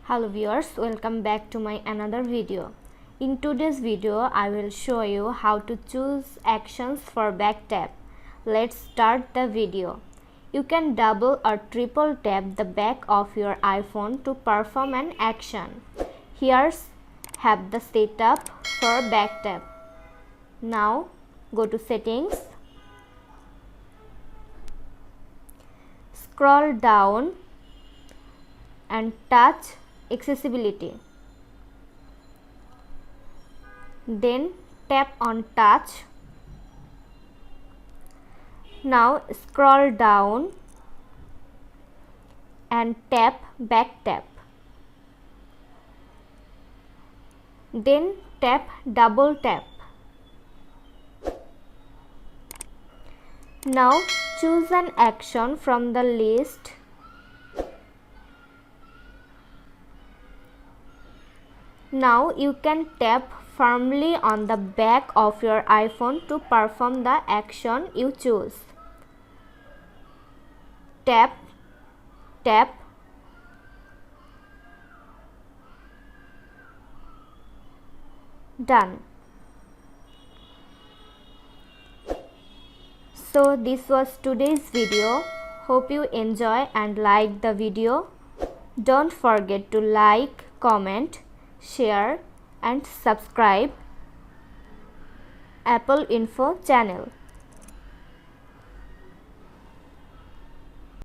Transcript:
Hello viewers, welcome back to my another video. In today's video I will show you how to choose actions for back tap. Let's start the video. You can double or triple tap the back of your iPhone to perform an action. Here's have the setup for back tap. Now go to settings, scroll down and touch accessibility, then tap on touch. Now scroll down and tap back tap, then tap double tap. Now choose an action from the list. Now you can tap firmly on the back of your iPhone to perform the action you choose. Tap, tap, done. So this was today's video. Hope you enjoy and like the video. Don't forget to like, comment, share and subscribe Apple Info channel.